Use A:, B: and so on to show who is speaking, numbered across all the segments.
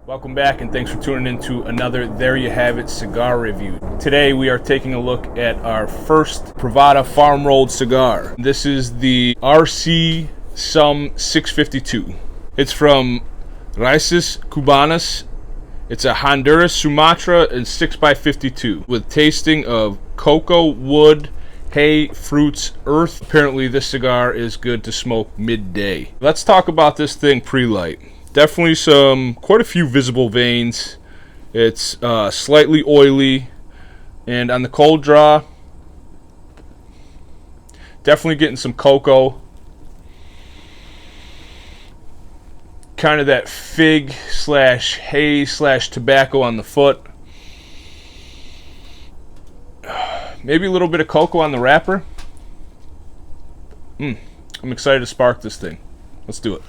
A: Welcome back and thanks for tuning in to another There You Have It cigar review. Today we are taking a look at our first Privada farm rolled cigar. This is the RC Sum 652. It's from Raíces Cubanas. It's a Honduras Sumatra and 6x52 with tasting of cocoa, wood, hay, fruits, earth. Apparently this cigar is good to smoke midday. Let's talk about this thing pre-light. Definitely quite a few visible veins. It's slightly oily, and on the cold draw, definitely getting some cocoa. Kind of that fig slash hay slash tobacco on the foot. Maybe a little bit of cocoa on the wrapper. I'm excited to spark this thing. Let's do it.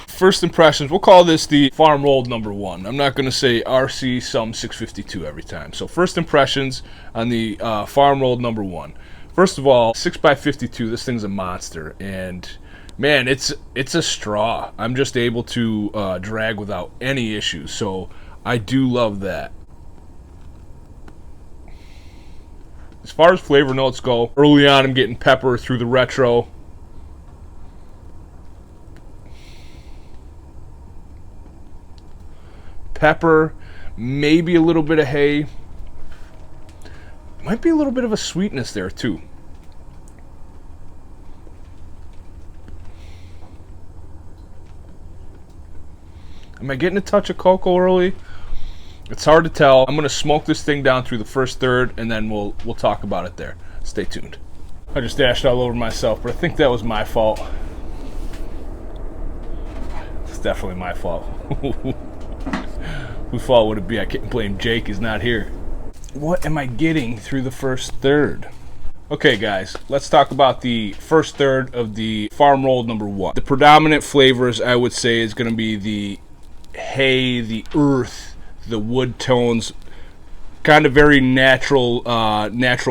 A: First impressions, we'll call this the farm rolled number one. I'm not going to say RC Sum 652 every time. So first impressions on the farm rolled number one. First of all, 6x52, this thing's a monster. And man, it's a straw. I'm just able to drag without any issues. So I do love that. As far as flavor notes go, early on I'm getting pepper through the retro. Pepper, maybe a little bit of hay. Might be a little bit of a sweetness there too. Am I getting a touch of cocoa early? It's hard to tell. I'm going to smoke this thing down through the first third, and then we'll talk about it there. Stay tuned. I just dashed all over myself, but I think that was my fault. It's definitely my fault. Whose fault would it be? I can't blame Jake, he's not here. What am I getting through the first third? Okay guys, let's talk about the first third of the farm rolled number one. The predominant flavors I would say is going to be the hay, the earth, the wood tones, kind of very natural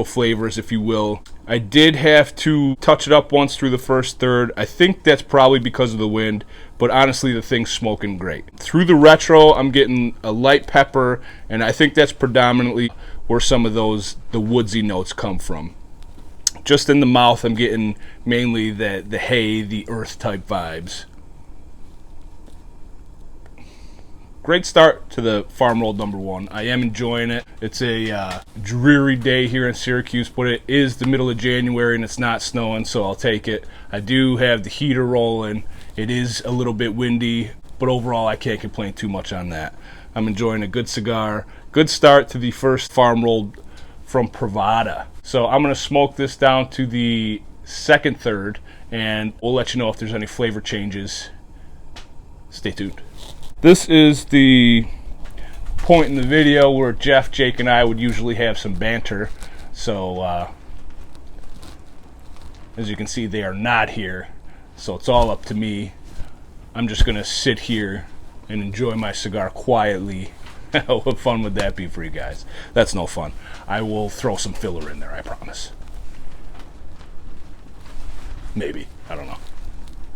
A: flavors, if you will. I did have to touch it up once through the first third. I think that's probably because of the wind, but honestly the thing's smoking great. Through the retro I'm getting a light pepper, and I think that's predominantly where some of the woodsy notes come from. Just in the mouth I'm getting mainly the hay, the earth type vibes. Great start to the farm rolled number one. I am enjoying it. It's a dreary day here in Syracuse, but it is the middle of January and it's not snowing, so I'll take it. I do have the heater rolling. It is a little bit windy, but overall I can't complain too much on that. I'm enjoying a good cigar. Good start to the first farm rolled from Privada. So I'm going to smoke this down to the second third, and we'll let you know if there's any flavor changes. Stay tuned. This is the point in the video where Jeff, Jake, and I would usually have some banter. So, as you can see, they are not here. So it's all up to me. I'm just going to sit here and enjoy my cigar quietly. What fun would that be for you guys? That's no fun. I will throw some filler in there, I promise. Maybe. I don't know.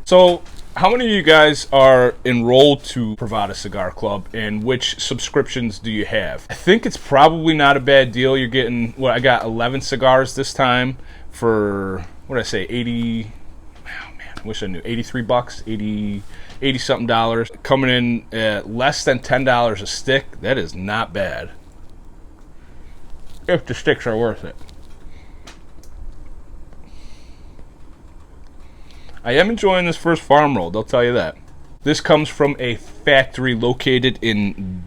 A: So, how many of you guys are enrolled to Privada Cigar Club, and which subscriptions do you have? I think it's probably not a bad deal. You're getting, well, I got 11 cigars this time for, what did I say, 80, oh man, I wish I knew, 83 bucks, 80 something dollars. Coming in at less than $10 a stick, that is not bad. If the sticks are worth it. I am enjoying this first farm roll, I'll tell you that. This comes from a factory located in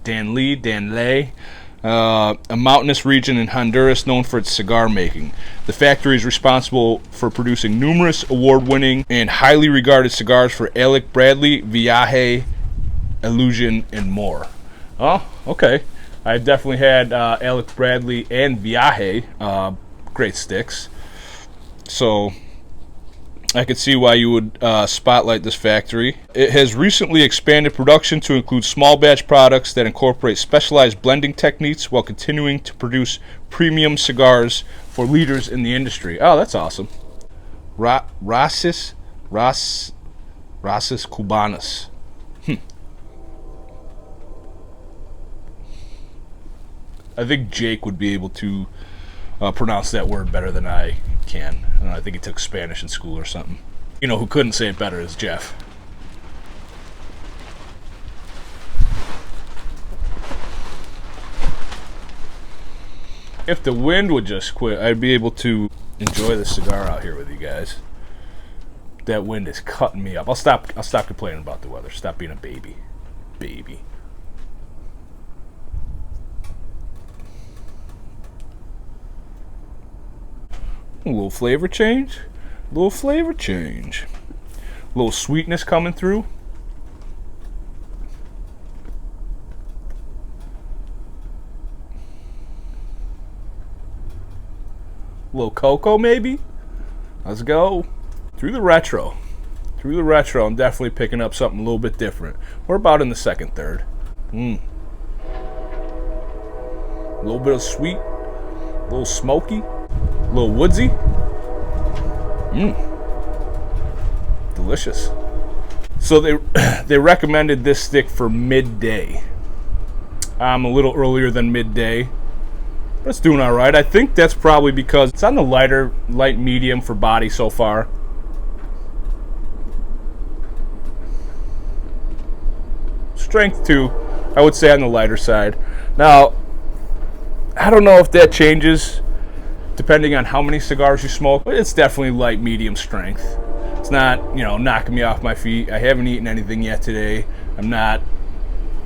A: Danley, a mountainous region in Honduras known for its cigar making. The factory is responsible for producing numerous award-winning and highly regarded cigars for Alec Bradley, Viaje, Illusion, and more. Oh, okay. I've definitely had Alec Bradley and Viaje, great sticks. So I could see why you would spotlight this factory. It has recently expanded production to include small batch products that incorporate specialized blending techniques while continuing to produce premium cigars for leaders in the industry. Oh, that's awesome. Rasis Cubanas. I think Jake would be able to pronounce that word better than I can. I don't know, I think he took Spanish in school or something. You know who couldn't say it better is Jeff. If the wind would just quit, I'd be able to enjoy the cigar out here with you guys. That wind is cutting me up. I'll stop complaining about the weather. Stop being a baby. A little flavor change. A little sweetness coming through. A little cocoa maybe. Let's go. Through the retro, I'm definitely picking up something a little bit different. We're about in the second third. A little bit of sweet, a little smoky, a little woodsy. Delicious. So they recommended this stick for midday. I'm a little earlier than midday, but it's doing all right. I think that's probably because it's on the light medium for body so far. Strength too, I would say on the lighter side. Now, I don't know if that changes depending on how many cigars you smoke, but it's definitely light medium strength. It's not, knocking me off my feet. I haven't eaten anything yet today. I'm not,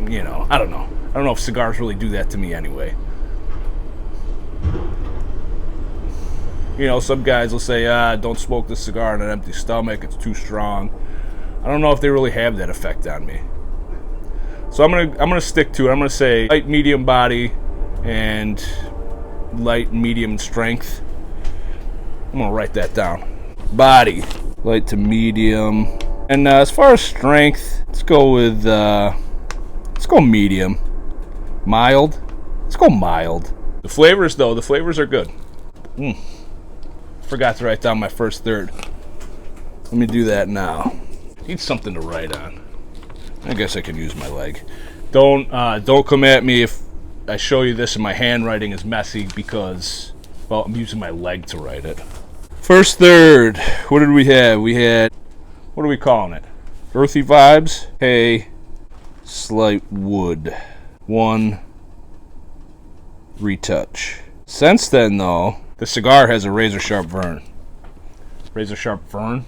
A: I don't know. I don't know if cigars really do that to me anyway. Some guys will say, don't smoke this cigar on an empty stomach, it's too strong. I don't know if they really have that effect on me. So I'm gonna stick to it. I'm gonna say light medium body and light medium strength. I'm gonna write that down. Body, light to medium. And as far as strength, let's go medium. Mild. Let's go mild. The flavors are good. Forgot to write down my first third. Let me do that now. Need something to write on. I guess I can use my leg. Don't come at me if I show you this and my handwriting is messy because, well, I'm using my leg to write it. First third. What did we have? What are we calling it? Earthy vibes. Hay. Slight wood. 1 retouch. Since then, though, the cigar has a razor sharp burn. Razor sharp burn?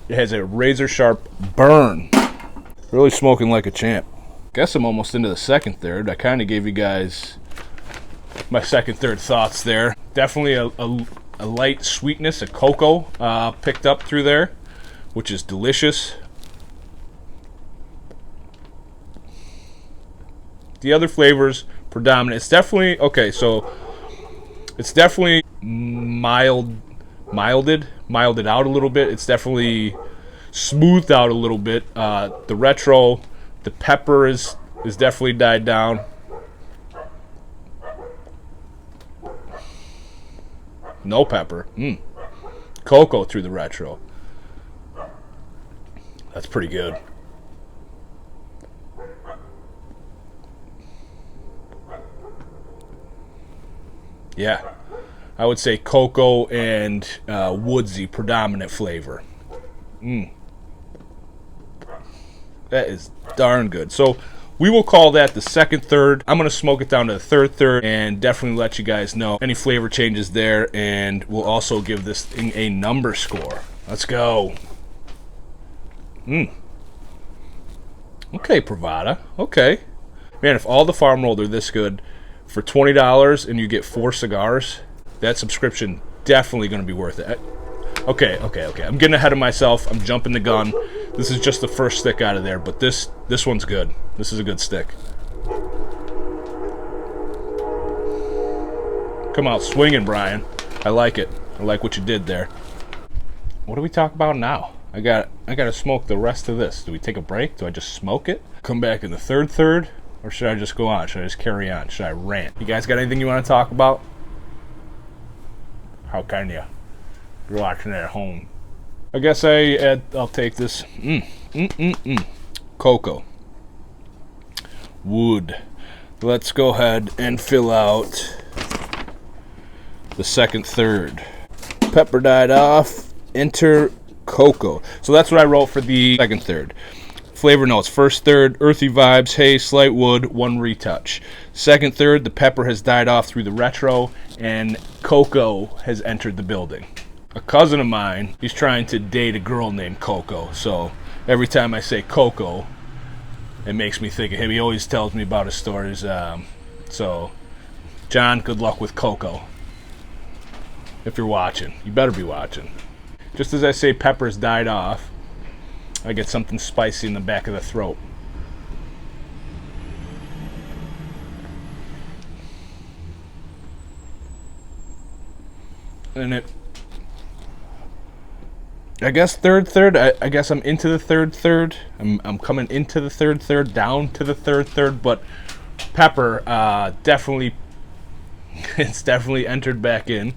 A: It has a razor sharp burn. Really smoking like a champ. Guess I'm almost into the second third. I kind of gave you guys my second third thoughts there. Definitely a light sweetness, a cocoa picked up through there, which is delicious. The other flavors predominant. It's definitely okay. So it's definitely milded out a little bit. It's definitely smoothed out a little bit. The retro, the pepper is definitely died down. No pepper. Cocoa through the retro. That's pretty good. Yeah, I would say cocoa and woodsy predominant flavor. That is darn good. So we will call that the second third. I'm going to smoke it down to the third third and definitely let you guys know any flavor changes there. And we'll also give this thing a number score. Let's go. Okay, Privada. Okay. Man, if all the farm rolled are this good for $20 and you get 4 cigars, that subscription definitely going to be worth it. Okay. I'm getting ahead of myself. I'm jumping the gun. This is just the first stick out of there, but this one's good. This is a good stick. Come out swinging, Brian. I like it. I like what you did there. what do we talk about now? I gotta smoke the rest of this. Do we take a break? Do I just smoke it? Come back in the third? Or should I just go on? Should I just carry on? Should I rant? You guys got anything you want to talk about? How can you? You're watching it at home. I guess I'll take this. Cocoa. Wood. Let's go ahead and fill out the second third. Pepper died off. Enter cocoa. So that's what I wrote for the second third. Flavor notes. First third, earthy vibes, hay, slight wood, one retouch. Second third, the pepper has died off through the retro, and cocoa has entered the building. A cousin of mine, he's trying to date a girl named Coco, so every time I say Coco, it makes me think of him. He always tells me about his stories. So, John, good luck with Coco. If you're watching, you better be watching. Just as I say pepper's died off, I get something spicy in the back of the throat. And I guess third. I guess I'm into the third. I'm coming into the third, down to the third. But pepper, definitely, it's definitely entered back in.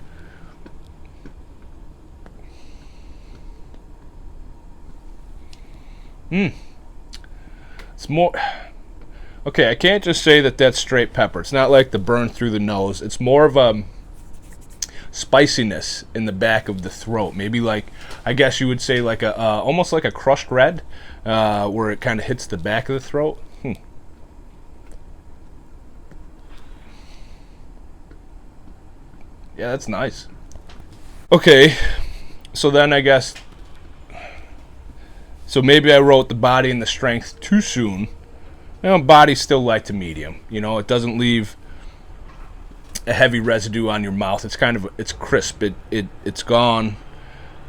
A: It's more. Okay, I can't just say that that's straight pepper. It's not like the burn through the nose. It's more of a spiciness in the back of the throat. Maybe like, I guess you would say like a almost like a crushed red, where it kind of hits the back of the throat. Yeah, that's nice. Okay, so then I guess, so maybe I wrote the body and the strength too soon. Body's still light to medium. It doesn't leave a heavy residue on your mouth. It's crisp. It's gone.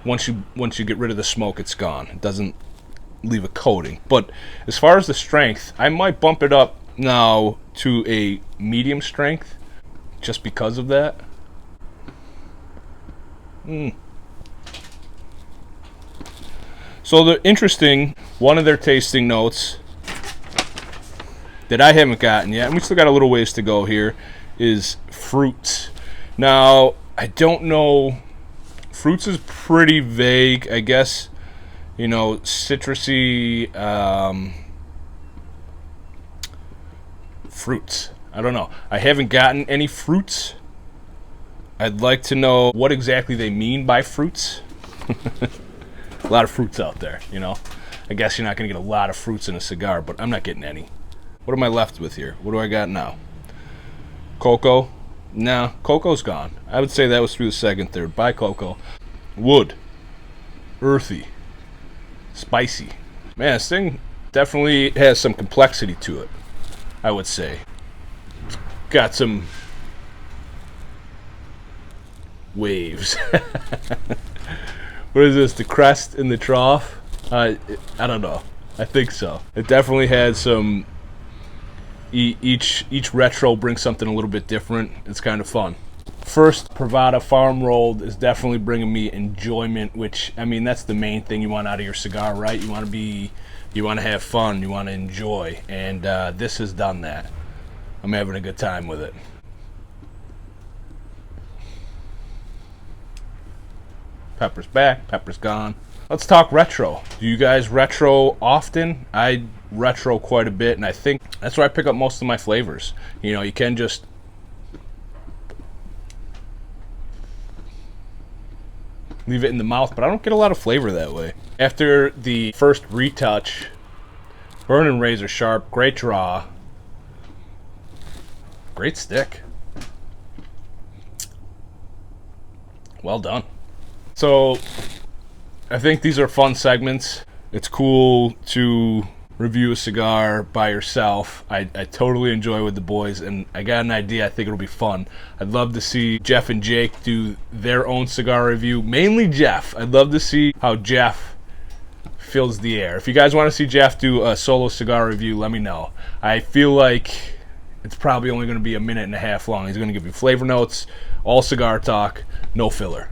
A: Once you get rid of the smoke, it's gone. It doesn't leave a coating. But as far as the strength, I might bump it up now to a medium strength, just because of that. So one of their tasting notes that I haven't gotten yet, and we still got a little ways to go here, is fruits. Now, I don't know, fruits is pretty vague, I guess, citrusy, fruits. I don't know. I haven't gotten any fruits. I'd like to know what exactly they mean by fruits. A lot of fruits out there, I guess you're not going to get a lot of fruits in a cigar, but I'm not getting any. What am I left with here? What do I got now? Cocoa? No, cocoa's gone. I would say that was through the second third. Bye, cocoa. Wood. Earthy. Spicy. Man, this thing definitely has some complexity to it, I would say. It's got some waves. What is this? The crest in the trough? I don't know. I think so. It definitely had some. Each retro brings something a little bit different. It's kind of fun. First Privada farm rolled is definitely bringing me enjoyment, which, I mean, that's the main thing you want out of your cigar, right? You want to have fun, you want to enjoy, and this has done that. I'm having a good time with it. Pepper's back, pepper's gone. Let's talk retro. Do you guys retro often? I retro quite a bit, and I think that's where I pick up most of my flavors. You can just leave it in the mouth, but I don't get a lot of flavor that way. After the first retouch, burning razor sharp, great draw, great stick. Well done. So I think these are fun segments. It's cool to review a cigar by yourself. I totally enjoy with the boys, and I got an idea. I think it'll be fun. I'd love to see Jeff and Jake do their own cigar review. Mainly Jeff. I'd love to see how Jeff fills the air. If you guys want to see Jeff do a solo cigar review, let me know. I feel like it's probably only going to be a minute and a half long. He's going to give you flavor notes, all cigar talk, no filler.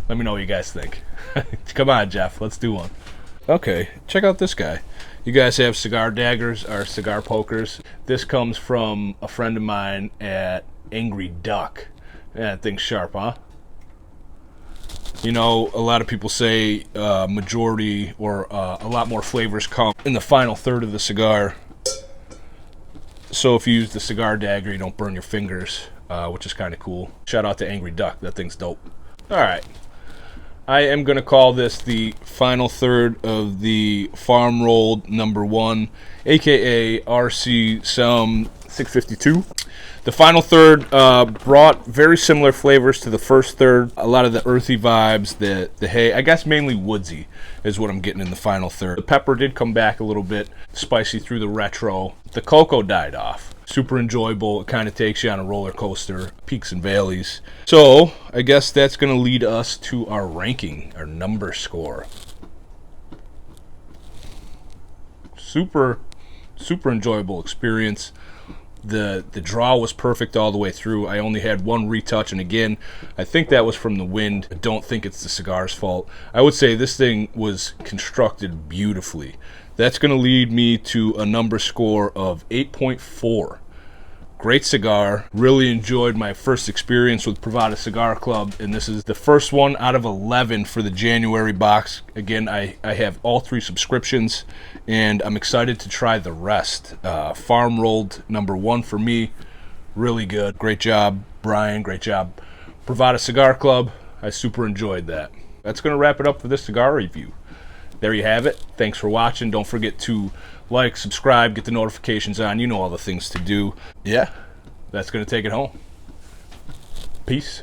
A: Let me know what you guys think. Come on, Jeff, let's do one. Okay, check out this guy. You guys have cigar daggers or cigar pokers. This comes from a friend of mine at Angry Duck. Yeah, that thing's sharp, huh? You know, a lot of people say majority or a lot more flavors come in the final third of the cigar. So if you use the cigar dagger, you don't burn your fingers, which is kind of cool. Shout out to Angry Duck. That thing's dope. All right. I am going to call this the final third of the Farm Rolled number 1, aka RC Some 652. The final third brought very similar flavors to the first third. A lot of the earthy vibes, the hay, I guess mainly woodsy is what I'm getting in the final third. The pepper did come back a little bit, spicy through the retro. The cocoa died off. Super enjoyable. It kind of takes you on a roller coaster, peaks and valleys. So I guess that's going to lead us to our ranking, our number score. Super enjoyable experience. The draw was perfect all the way through. I only had one retouch, and again, I think that was from the wind. I don't think it's the cigar's fault. I would say this thing was constructed beautifully. That's going to lead me to a number score of 8.4. Great cigar. Really enjoyed my first experience with Privada Cigar Club, and this is the first one out of 11 for the January box. Again, I have all 3 subscriptions, and I'm excited to try the rest. Farm Rolled number 1 for me. Really good. Great job, Brian. Great job, Privada Cigar Club. I super enjoyed that. That's going to wrap it up for this cigar review. There you have it. Thanks for watching. Don't forget to like, subscribe, get the notifications on. You know all the things to do. Yeah, that's going to take it home. Peace.